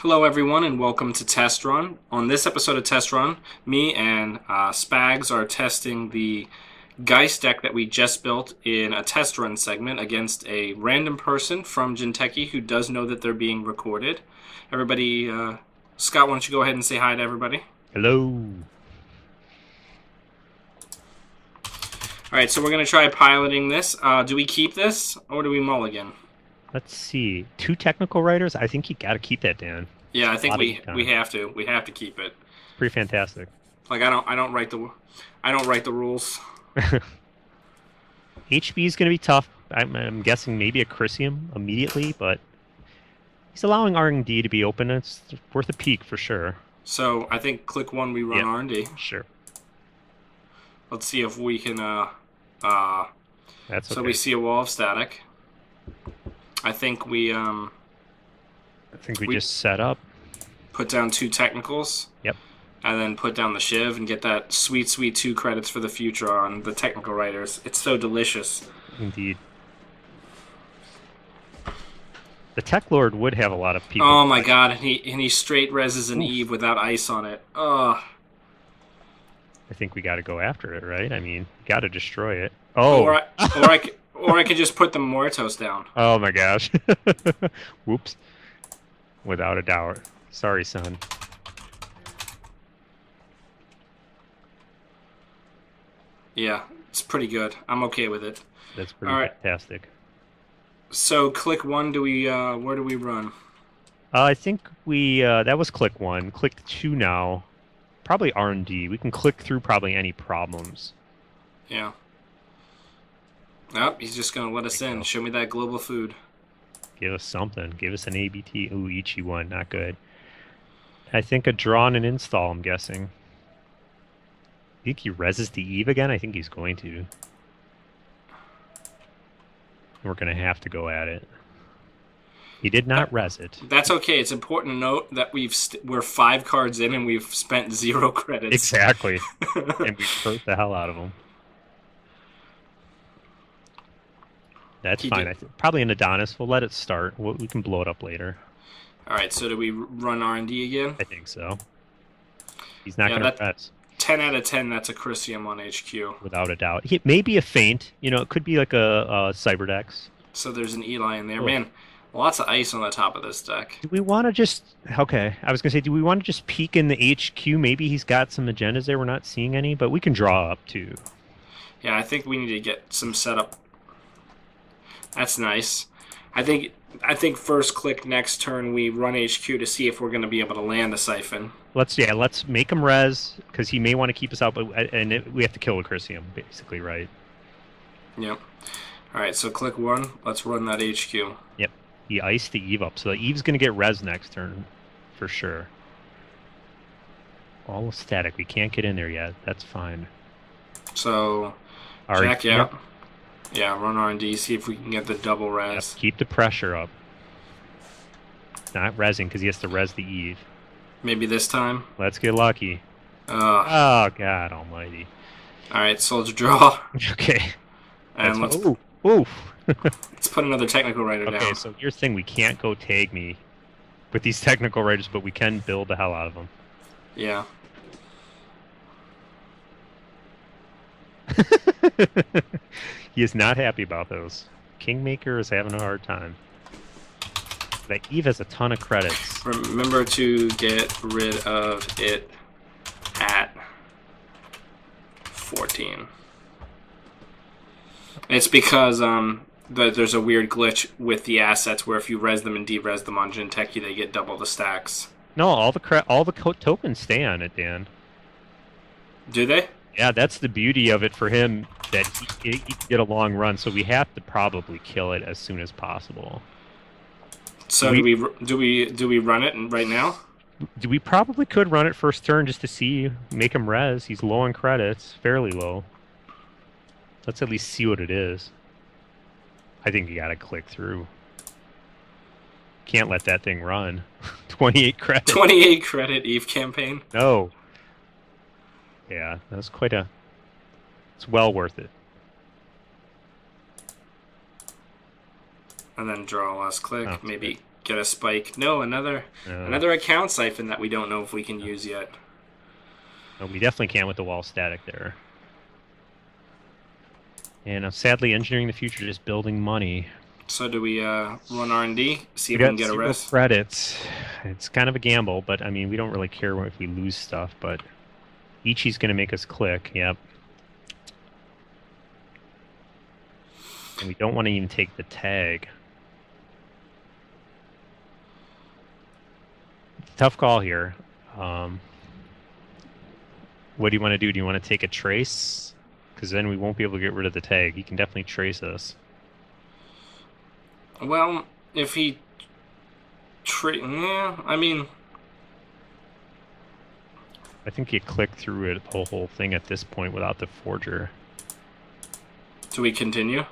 Hello, everyone, and welcome to Test Run. On this episode of Test Run, me and Spags are testing the Geist deck that we just built in a test run segment against a random person from Jinteki who does know that they're being recorded. Everybody, Scott, why don't you go ahead and say hi to everybody? Hello. All right, so we're going to try piloting this. Do we keep this, or do we mulligan? Let's see. Two technical writers? I think you got to keep that, Dan. Yeah, I It's a think lot of we econ. have to. We have to keep it. It's pretty fantastic. Like I don't write the rules. HB is going to be tough. I'm guessing maybe a Chrysium immediately, but he's allowing R&D to be open. It's worth a peek for sure. So I think click one, we run Yeah, R&D. sure. Let's see if we can. That's okay. So we see a wall of static. I think we I think we just set up. put down two technicals. Yep. And then put down the shiv and get that sweet, sweet 2 credits for the future on the technical writers. It's so delicious. Indeed. The Tech Lord would have a lot of people. Oh my god! And he straight reses an Eve without ice on it. Ugh. I think we got to go after it, right? I mean, got to destroy it. Oh. Or I could just put the Muertos down. Oh my gosh. Whoops. Without a doubt. Sorry, son. Yeah, it's pretty good. I'm okay with it. That's pretty All right. fantastic. So click one. Do we? Where do we run? I think we that was click one. Click two now. Probably R&D. We can click through probably any problems. Yeah. Oh, he's just gonna let us in. Go. Show me that global food. Give us something. Give us an ABT. Ooh, Ichi one. Not good. I think a draw and an install, I'm guessing. I think he reses the Eve again? I think he's going to. We're going to have to go at it. He did not res it. That's okay. It's important to note that we're 5 cards in and we've spent 0 credits. Exactly. And we hurt the hell out of him. That's fine. Probably an Adonis. We'll let it start. We can blow it up later. All right. So do we run R&D again? I think so. He's not going to res. 10 out of 10. That's a Chrysium on HQ. Without a doubt. He may be a feint. You know, it could be like a Cyberdex. So there's an Eli in there. Oh. Man, lots of ice on the top of this deck. Do we want to just... Okay. I was going to say, do we want to just peek in the HQ? Maybe he's got some agendas there. We're not seeing any, but we can draw up too. Yeah, I think we need to get some setup. That's nice. I think first click next turn we run HQ to see if we're going to be able to land a siphon. Let's make him res because he may want to keep us out, we have to kill a Chrysium, basically, right? Yep. All right, so click 1. Let's run that HQ. Yep. He iced the Eve up, so the Eve's going to get res next turn for sure. All static. We can't get in there yet. That's fine. So Jack out. Yeah, run R&D, see if we can get the double res. Yep, keep the pressure up. Not resing because he has to res the Eve. Maybe this time. Let's get lucky. Oh, God almighty. All right, soldier draw. Okay. And let's put another technical writer down. Okay, so here's the thing. We can't go tag me with these technical writers, but we can build the hell out of them. Yeah. He is not happy about those. Kingmaker is having a hard time. That Eve has a ton of credits. Remember to get rid of it at 14. It's because there's a weird glitch with the assets where if you res them and de-res them on Jinteki, they get double the stacks. No, all the tokens stay on it, Dan. Do they? Yeah, that's the beauty of it for him, that he can get a long run, so we have to probably kill it as soon as possible. So do we run it right now? We probably could run it first turn just to see, make him res. He's low on credits, fairly low. Let's at least see what it is. I think you gotta click through. Can't let that thing run. 28 credit. 28 credit Eve campaign? No. Yeah, that's quite a... It's well worth it. And then draw last click. Oh, Maybe good. get a spike. No, another account siphon that we don't know if we can use yet. No, we definitely can't with the wall static there. And sadly, engineering the future, just building money. So do we run R&D, see if We we got can get a 0 res? credits. It's kind of a gamble, but I mean, we don't really care if we lose stuff. But Ichi's going to make us click. Yep. And we don't want to even take the tag. Tough call here. What do you want to do? Do you want to take a trace? Because then we won't be able to get rid of the tag. He can definitely trace us. Well, if he... yeah, I mean... I think you click through it, the whole thing at this point without the forger. Do we continue?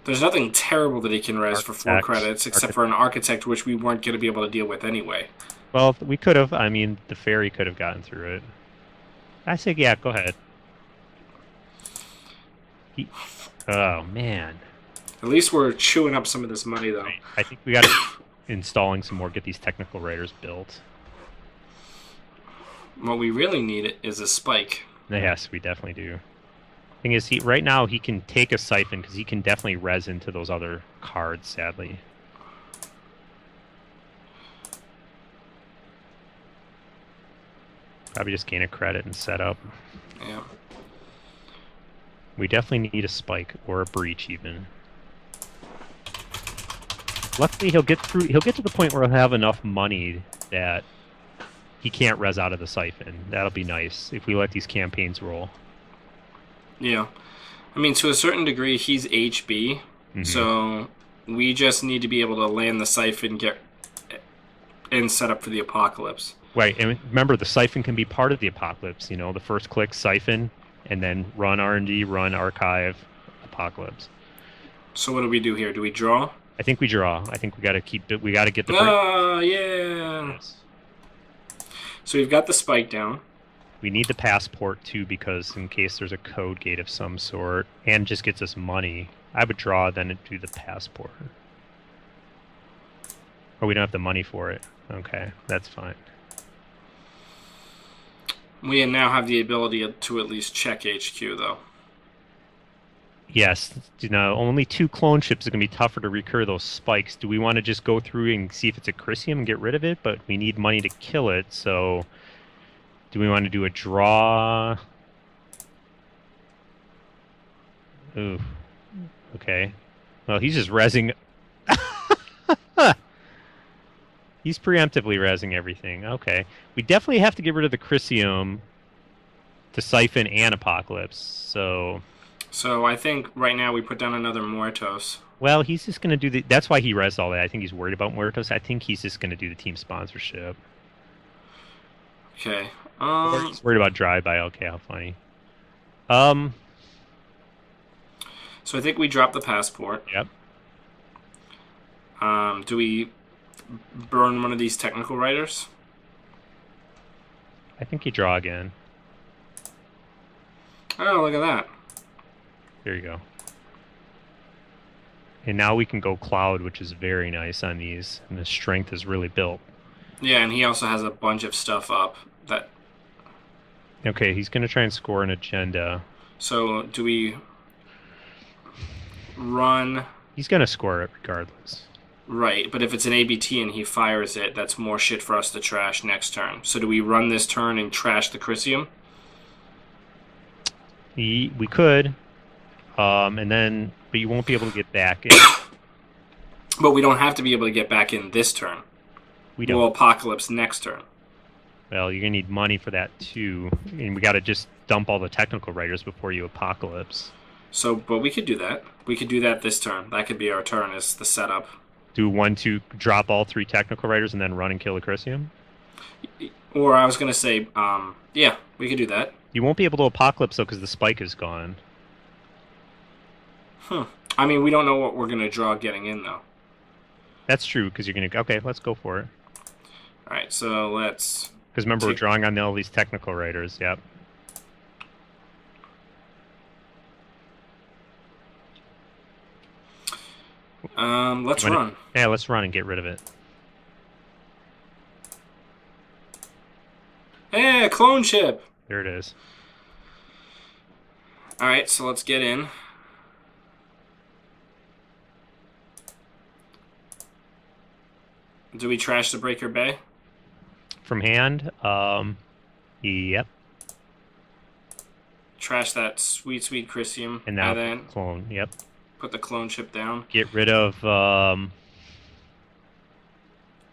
There's nothing terrible that he can res for 4 credits, except for an architect, which we weren't going to be able to deal with anyway. Well, we could have. I mean, the fairy could have gotten through it. I say, yeah, go ahead. Oh, man. At least we're chewing up some of this money, though. I think we got to installing some more, get these technical writers built. What we really need is a spike. Yes, we definitely do. Thing is, right now he can take a siphon because he can definitely res into those other cards, sadly. Probably just gain a credit and set up. Yeah. We definitely need a spike or a breach even. Luckily he'll get through to the point where he'll have enough money that he can't res out of the siphon. That'll be nice if we let these campaigns roll. Yeah. I mean, to a certain degree, he's HB, so we just need to be able to land the siphon, and set up for the apocalypse. Right, and remember, the siphon can be part of the apocalypse. You know, the first click siphon, and then run R&D, run archive, apocalypse. So what do we do here? Do we draw? I think we draw. I think we got to keep it. We got to get the. Oh yeah. Yes. So we've got the spike down. We need the passport too, because in case there's a code gate of some sort, and just gets us money. I would draw, then do the passport. Or we don't have the money for it. Okay, that's fine. We now have the ability to at least check HQ, though. Yes, you know, only 2 clone ships are going to be tougher to recur those spikes. Do we want to just go through and see if it's a chissum and get rid of it? But we need money to kill it, so do we want to do a draw? Ooh, okay. Well, he's just rezzing. He's preemptively rezzing everything. Okay. We definitely have to get rid of the chissum to siphon and apocalypse, so... So I think right now we put down another Muertos. Well, he's just going to do the... That's why he rezzed all that. I think he's worried about Muertos. I think he's just going to do the team sponsorship. Okay. He's worried about drive-by. Okay, how funny. So I think we drop the passport. Yep. Do we burn one of these technical writers? I think you draw again. Oh, look at that. There you go. And now we can go cloud, which is very nice on these, and the strength is really built. Yeah, and he also has a bunch of stuff up that... Okay, he's going to try and score an agenda. So, do we run... He's going to score it regardless. Right, but if it's an ABT and he fires it, that's more shit for us to trash next turn. So do we run this turn and trash the chissum? We could. And then... But you won't be able to get back in. But we don't have to be able to get back in this turn. We don't. We'll apocalypse next turn. Well, you're going to need money for that, too. And we got to just dump all the technical writers before you apocalypse. So, but we could do that. We could do that this turn. That could be our turn as the setup. Do 1-2, drop all 3 technical writers, and then run and kill the chissum? Or I was going to say, yeah, we could do that. You won't be able to apocalypse, though, because the spike is gone. I mean, we don't know what we're going to draw getting in, though. That's true, because you're going to... Okay, let's go for it. All right, so let's... Because remember, we're drawing on all these technical writers, yep. Let's run. Yeah, let's run and get rid of it. Hey, clone ship. There it is. All right, so let's get in. Do we trash the Breaker Bay? From hand, yep. Trash that sweet, sweet Chrysium. And now then clone, yep. put the clone ship down. Get rid of,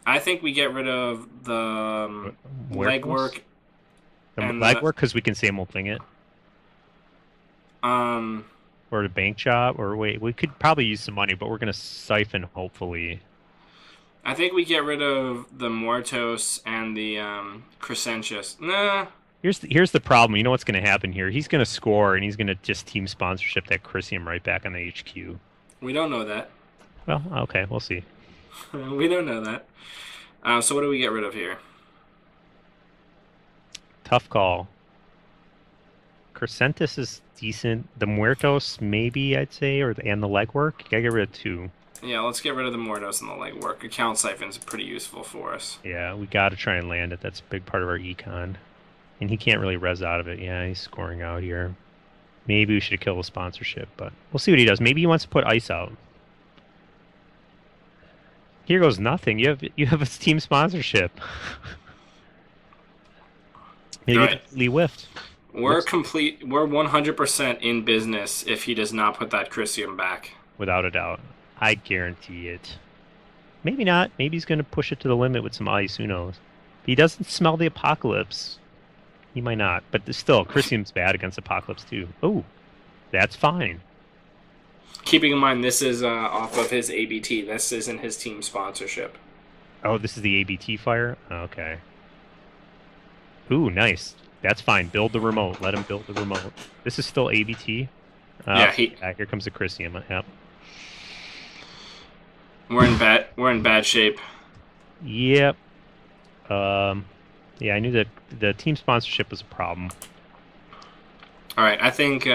I think we get rid of the legwork. The legwork, because we can Sample thing it. Or the bank job, or wait, we could probably use some money, but we're going to siphon, hopefully. I think we get rid of the Mortos and the Crescentius. Nah. Here's the problem. You know what's going to happen here? He's going to score, and he's going to just team sponsorship that Chrysium right back on the HQ. We don't know that. Well, okay, we'll see. We don't know that. So what do we get rid of here? Tough call. Crescentus is decent. The Muertos, maybe, I'd say, and the legwork. You gotta get rid of 2. Yeah, let's get rid of the Mortos and the legwork. Account Siphon's pretty useful for us. Yeah, we gotta try and land it. That's a big part of our econ. And he can't really res out of it. Yeah, he's scoring out here. Maybe we should kill the sponsorship, but we'll see what he does. Maybe he wants to put ice out. Here goes nothing. You have a team sponsorship. Maybe right. Lee whiffed. We're 100% in business if he does not put that Chrysium back. Without a doubt. I guarantee it. Maybe not. Maybe he's going to push it to the limit with some ice. Who knows? If he doesn't smell the apocalypse, he might not. But still, Chrysium's bad against apocalypse too. Oh, that's fine. Keeping in mind, this is off of his ABT. This isn't his team sponsorship. Oh, this is the ABT fire? Okay. Ooh, nice. That's fine. Build the remote. Let him build the remote. This is still ABT? Yeah, here comes the Chrysium. Yep. We're in bad shape. Yep. Yeah, I knew that the team sponsorship was a problem. All right, I think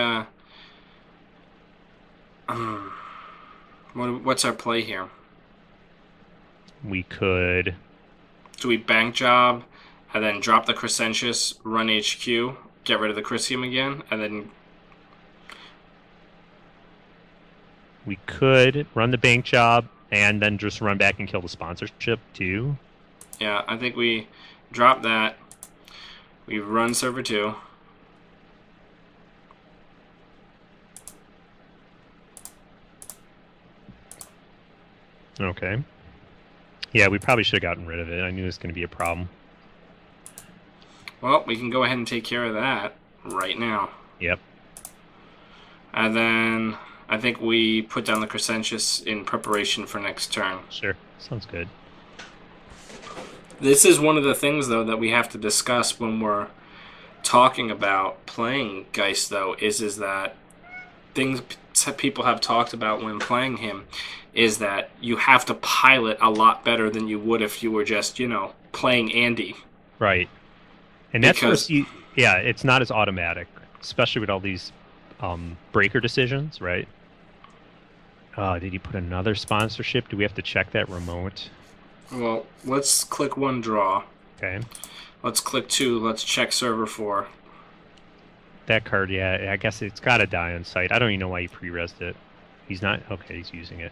what's our play here? We could... Do we bank job and then drop the Crescentius, run HQ, get rid of the Chrysium again, and then... We could run the bank job and then just run back and kill the sponsorship too. Yeah, I think we drop that. We run server 2. Okay. Yeah, we probably should have gotten rid of it. I knew it was going to be a problem. Well, we can go ahead and take care of that right now. Yep. And then I think we put down the Crescentius in preparation for next turn. Sure. Sounds good. This is one of the things, though, that we have to discuss when we're talking about playing Geist, though, is that things people have talked about when playing him is that you have to pilot a lot better than you would if you were just, playing Andy. Right. And that's yeah, it's not as automatic, especially with all these breaker decisions, right? Did he put another sponsorship? Do we have to check that remote? Well, let's click 1 draw. Okay. Let's click 2. Let's check server 4. That card, yeah, I guess it's got to die on site. I don't even know why he pre-resed it. He's not... Okay, he's using it.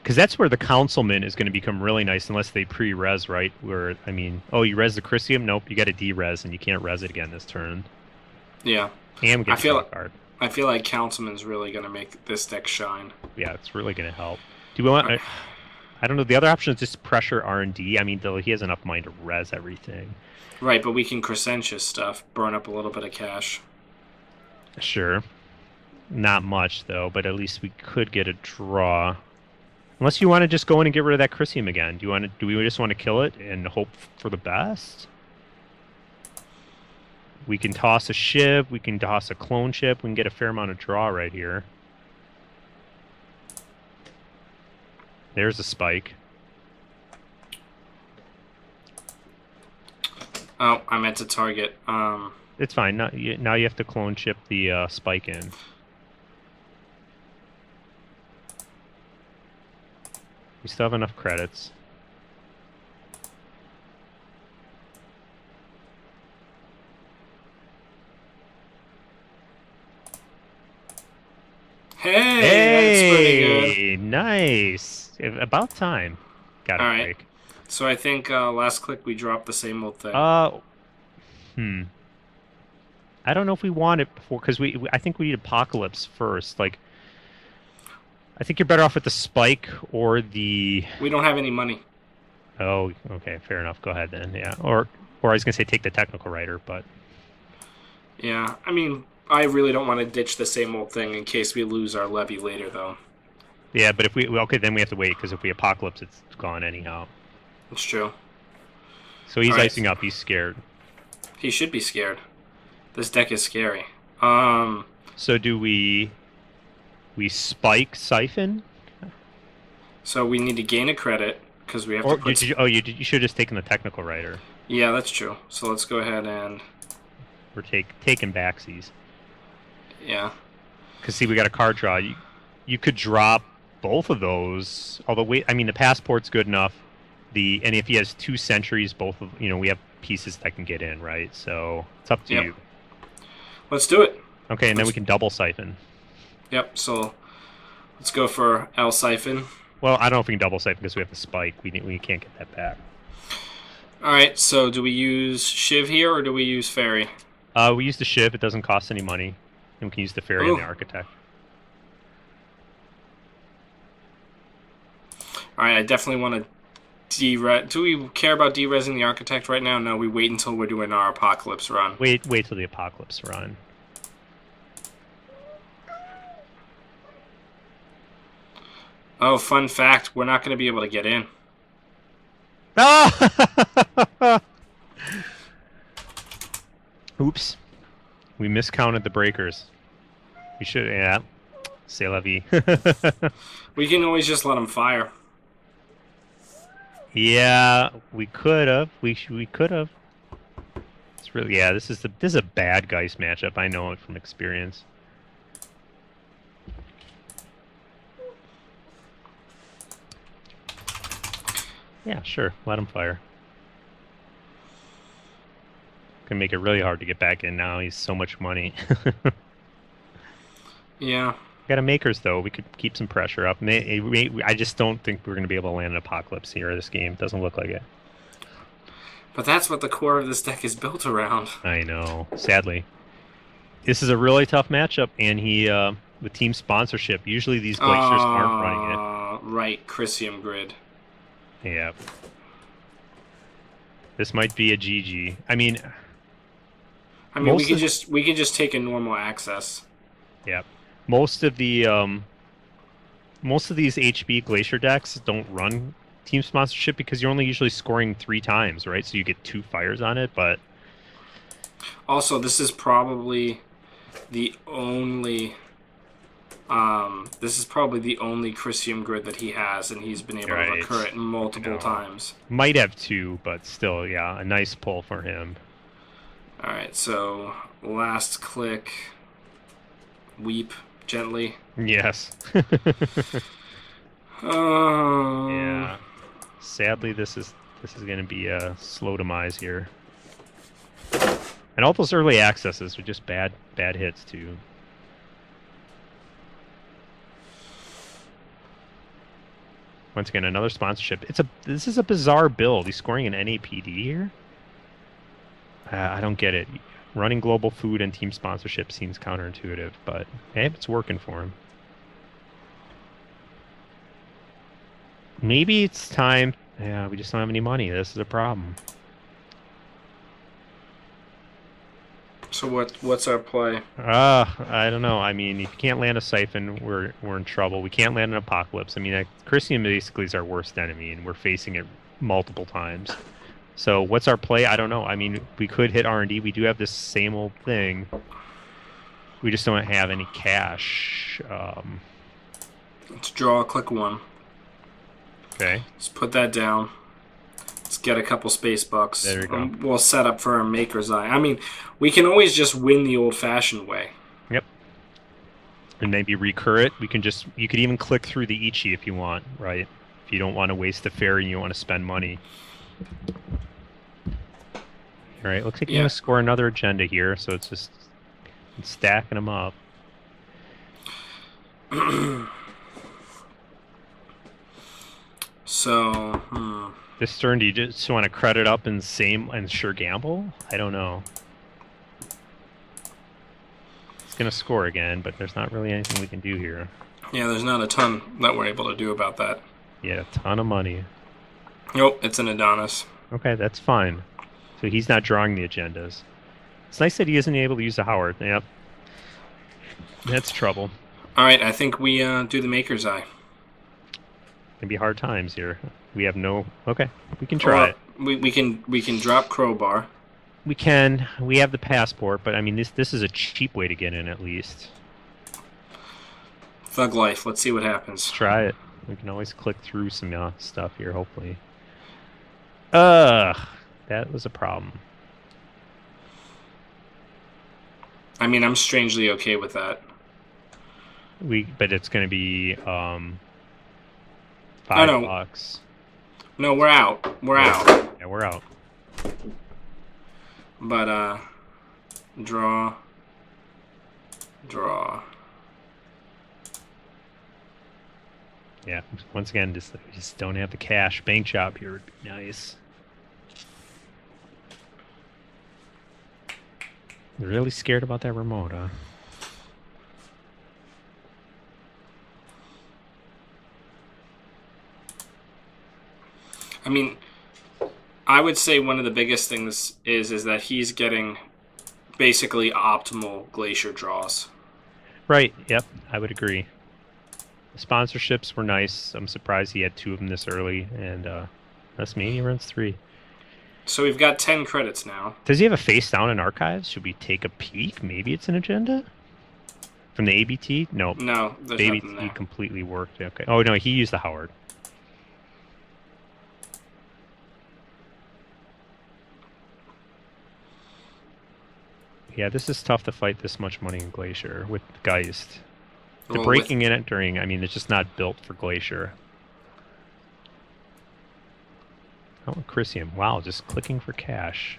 Because that's where the councilman is going to become really nice unless they pre-res, right? Where, I mean... Oh, you res the Chrysium? Nope, you got to de-res, and you can't res it again this turn. Yeah. And we get the card. I feel like councilman's really going to make this deck shine. Yeah, it's really going to help. Do we want... I don't know. The other option is just pressure R&D. I mean, though he has enough money to res everything. Right, but we can Crescentius stuff, burn up a little bit of cash. Sure. Not much, though, but at least we could get a draw. Unless you want to just go in and get rid of that Chrysium again. Do we just want to kill it and hope for the best? We can toss a ship. We can toss a clone ship. We can get a fair amount of draw right here. There's a spike. Oh, I meant to target. It's fine. Now you have to clone ship the spike in. We still have enough credits. Hey, that's pretty good. Hey, nice. About time. Got All a right. break. So I think last click we dropped the same old thing. Hmm. I don't know if we want it before because I think we need Apocalypse first. Like, I think you're better off with the Spike or the. We don't have any money. Oh, okay, fair enough. Go ahead then. Yeah, or I was gonna say take the Technical Writer, but Yeah, I mean, I really don't want to ditch the same old thing in case we lose our levy later, though. yeah. But if we okay, then we have to wait because if we Apocalypse, it's gone anyhow. It's true. So he's All right. icing up. He's scared. He should be scared. This deck is scary. So do we Spike Siphon? So we need to gain a credit because we have Or to put. you should have just taken the Technical Writer. Yeah, that's true. So let's go ahead and. We're taking backsies. Yeah. Because see, we got a card draw. You could drop both of those. Although I mean, the passport's good enough. And if he has 2 sentries, both of we have pieces that can get in, right? So it's up to you. Let's do it. Okay, and then we can double siphon. Yep. So let's go for L siphon. Well, I don't know if we can double siphon because we have the spike. We can't get that back. All right. So do we use Shiv here or do we use Fairy? We use the Shiv. It doesn't cost any money. And we can use the Fairy and the Architect. All right. I definitely want to de-res. Do we care about de-resing the Architect right now? No, we wait until we're doing our Apocalypse run. Wait till the Apocalypse run. Oh, fun fact, we're not going to be able to get in. Ah! Oops. We miscounted the breakers. We should, yeah. C'est la vie. We can always just let them fire. Yeah, we could have. We could have. It's really, yeah, this is a bad Geist matchup. I know it from experience. Yeah, sure. Let him fire. Gonna make it really hard to get back in now. He's so much money. Yeah. Got a Makers, though. We could keep some pressure up. I just don't think we're going to be able to land an Apocalypse here. This game doesn't look like it. But that's what the core of this deck is built around. I know. Sadly. This is a really tough matchup, and he, with team sponsorship, usually these Glaciers aren't running it. Right, Chrysium Grid. Yeah. This might be a GG. I mean, we can just take a normal access. Yeah. Most of these HB Glacier decks don't run team sponsorship because you're only usually scoring 3 times, right? So you get 2 fires on it, but also this is probably the only Chrysium Grid that he has, and he's been able to recur it multiple times. Might have 2, but still, yeah, a nice pull for him. All right, so last click, weep gently. Yes. Yeah. Sadly, this is going to be a slow demise here. And all those early accesses are just bad hits too. Once again, another sponsorship. This is a bizarre build. He's scoring an NAPD here. I don't get it. Running global food and team sponsorship seems counterintuitive, but hey, it's working for him. Maybe it's time. Yeah, we just don't have any money. This is a problem. So what's our play? I don't know. I mean, if you can't land a Siphon, we're in trouble. We can't land an Apocalypse. I mean, Chrysium basically is our worst enemy, and we're facing it multiple times. So what's our play? I don't know. I mean, we could hit R&D. We do have this same old thing. We just don't have any cash. Let's draw a click 1. Okay. Let's put that down. Let's get a couple space bucks. There we go. We'll set up for a Maker's Eye. I mean, we can always just win the old-fashioned way. Yep. And maybe recur it. You could even click through the Ichi if you want, right? if you don't want to waste the ferry and you want to spend money. All right, looks like you're going to score another agenda here, so it's just stacking them up. So, This turn, do you just want to credit up and sure gamble? I don't know. It's going to score again, but there's not really anything we can do here. Yeah, there's not a ton that we're able to do about that. Yeah, a ton of money. Nope, it's an Adonis. Okay, that's fine. So he's not drawing the agendas. It's nice that he isn't able to use a Howard. Yep. That's trouble. All right, I think we do the Maker's Eye. Can be hard times here. We have no... Okay, we can try it. We can drop Crowbar. We can. We have the passport, but I mean, this is a cheap way to get in at least. Thug Life. Let's see what happens. Let's try it. We can always click through some stuff here, hopefully. That was a problem. I mean, I'm strangely okay with that. But it's going to be $5. No, we're out. We're out. Yeah, we're out. But draw. Yeah, once again, just don't have the cash. Bank job here would be nice. You're really scared about that remote, huh? I mean, I would say one of the biggest things is that he's getting basically optimal Glacier draws. Right, yep, I would agree. The sponsorships were nice. I'm surprised he had 2 of them this early, and that's me. He runs 3. So we've got 10 credits now. Does he have a face down in archives? Should we take a peek? Maybe it's an agenda? From the ABT? Nope. No, there's the nothing ABT there. Completely worked. Okay. Oh, no, he used the Howard. Yeah, this is tough to fight this much money in Glacier with Geist. The breaking and entering, I mean, it's just not built for Glacier. Oh, Chrysium. Wow, just clicking for cash.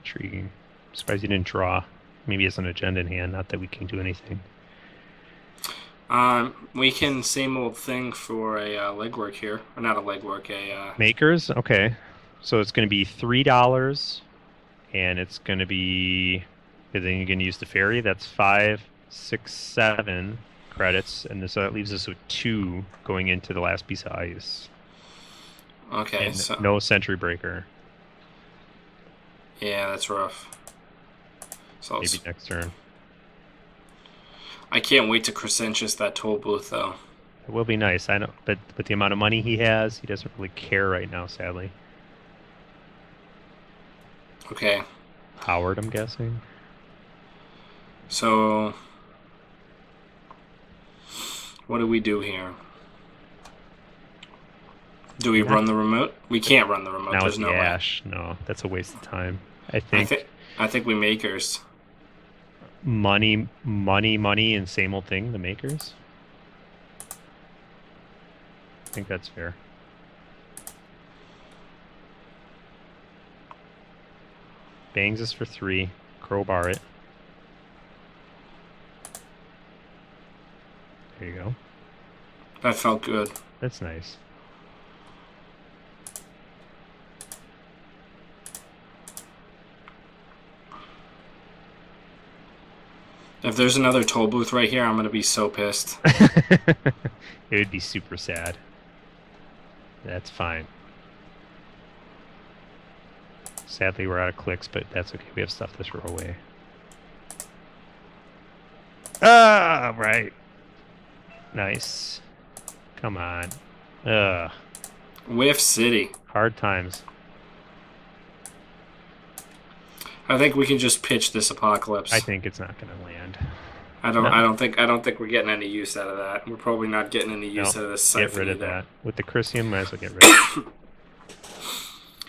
Intriguing. I'm surprised you didn't draw. Maybe it's an agenda in hand, not that we can do anything. We can same old thing for a legwork here. Or not a legwork, a... Makers? Okay. So it's going to be $3, and it's going to be... Then you're going to use the ferry. That's 5, 6, 7 credits, and so that leaves us with 2 going into the last piece of ice. Okay, and so... no Sentry Breaker. Yeah, that's rough. So maybe next turn. I can't wait to Crescentius that toll booth, though. It will be nice. I know, but with the amount of money he has, he doesn't really care right now, sadly. Okay. Howard, I'm guessing. So, what do we do here? Do we run the remote? We can't run the remote. Now There's it's no Ash. No, that's a waste of time. I think we Makers. Money, and same old thing, the Makers. I think that's fair. Bangs is for 3. Crowbar it. There you go. That felt good. That's nice. If there's another toll booth right here, I'm going to be so pissed. It would be super sad. That's fine. Sadly, we're out of clicks, but that's okay. We have stuff to throw away. Ah, right. Nice. Come on. Whiff City. Hard times. I think we can just pitch this Apocalypse. I think it's not going to land. I don't think we're getting any use out of that. We're probably not getting any use out of this Siphon. Get rid of that. With the Chrysium, might as well get rid of it.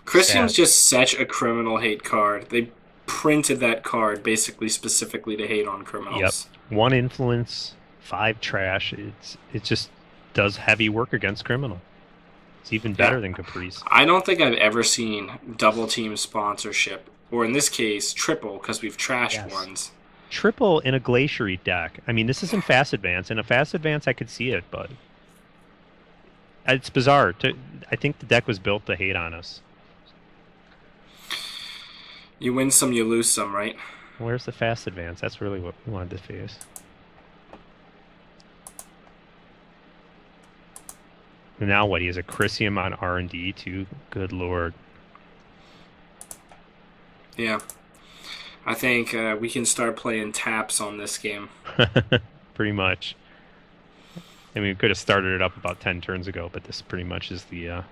Chrysium's just such a criminal hate card. They printed that card basically specifically to hate on criminals. Yep. 1 influence, 5 trash. It just does heavy work against criminal. It's even better than Caprice. I don't think I've ever seen double team sponsorship, or in this case, triple, because we've trashed ones. Triple in a Glacier deck. I mean, this isn't Fast Advance. In a Fast Advance, I could see it, but it's bizarre. I think the deck was built to hate on us. You win some, you lose some, right? Where's the Fast Advance? That's really what we wanted to face. And now what? He has a Chrysium on R&D too? Good lord. Yeah. I think we can start playing taps on this game. Pretty much. I mean, we could have started it up about 10 turns ago, but this pretty much is the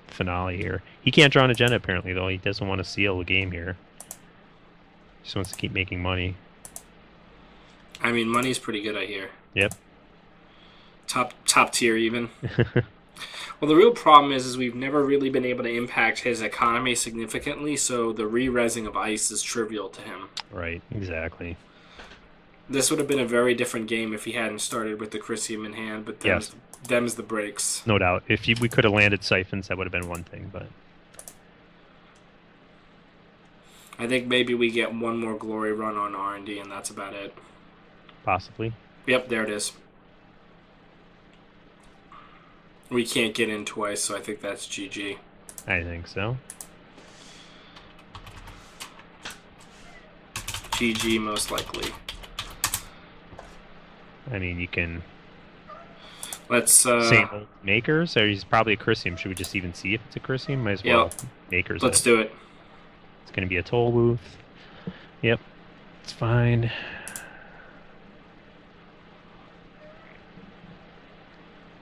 finale here. He can't draw an agenda, apparently, though. He doesn't want to seal the game here. Just wants to keep making money. I mean, money's pretty good, I hear. Yep. Top tier, even. Well, the real problem is we've never really been able to impact his economy significantly, so the re-resing of ice is trivial to him. Right, exactly. This would have been a very different game if he hadn't started with the Chrysium in hand, but them's the breaks. No doubt. If we could have landed Siphons, that would have been one thing, but... I think maybe we get one more glory run on R&D, and that's about it. Possibly. Yep, there it is. We can't get in twice, so I think that's GG. I think so. GG, most likely. I mean, you can... Let's... Same old Makers? Or he's probably a Chrysium. Should we just even see if it's a Chrysium? Might as well. Makers. Let's do it. It's going to be a toll booth. Yep. It's fine.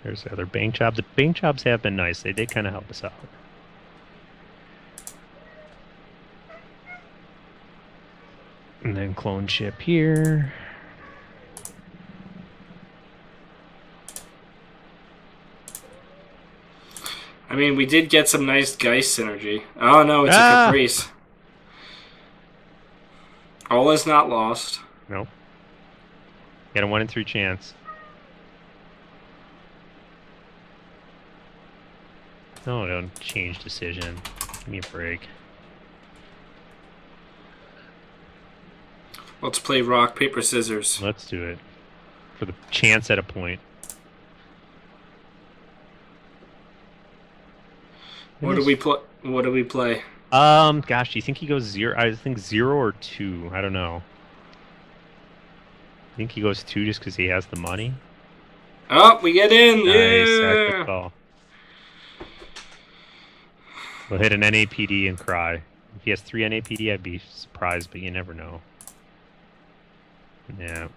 There's the other bank job. The bank jobs have been nice. They did kind of help us out. And then clone ship here. I mean, we did get some nice Geist synergy. Oh no, it's a Caprice. All is not lost. Nope. Got a 1 in 3 chance. No, don't change decision. Give me a break. Let's play rock, paper, scissors. Let's do it. For the chance at a point. What do we play? Gosh, do you think he goes 0? I think 0 or 2. I don't know. I think he goes 2 just because he has the money. Oh, we get in! Nice, Yeah! good call. We'll hit an NAPD and cry. If he has 3 NAPD, I'd be surprised, but you never know. Yeah.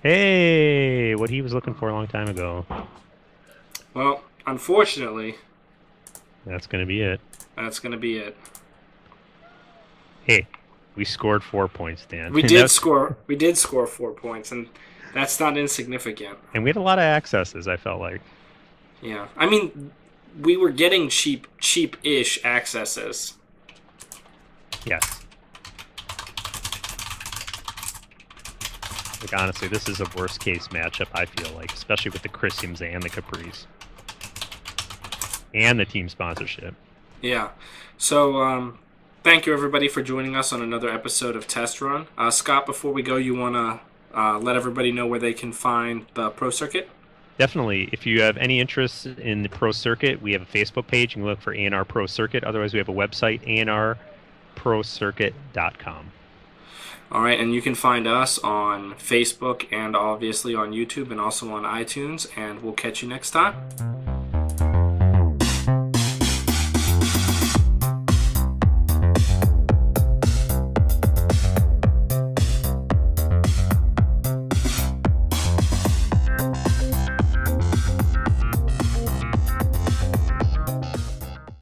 Hey! What he was looking for a long time ago. Well, unfortunately... That's going to be it. That's going to be it. Hey, we scored 4 points, Dan. We did score 4 points, and that's not insignificant. And we had a lot of accesses, I felt like. Yeah. I mean, we were getting cheap-ish accesses. Yes. Like, honestly, this is a worst-case matchup, I feel like, especially with the Chrysiums and the Caprice. And the team sponsorship. Yeah. So, thank you, everybody, for joining us on another episode of Test Run. Scott, before we go, you want to let everybody know where they can find the Pro Circuit? Definitely. If you have any interest in the Pro Circuit, we have a Facebook page. You can look for ANRProCircuit. Otherwise, we have a website, ANRProCircuit.com. All right, and you can find us on Facebook and obviously on YouTube and also on iTunes, and we'll catch you next time.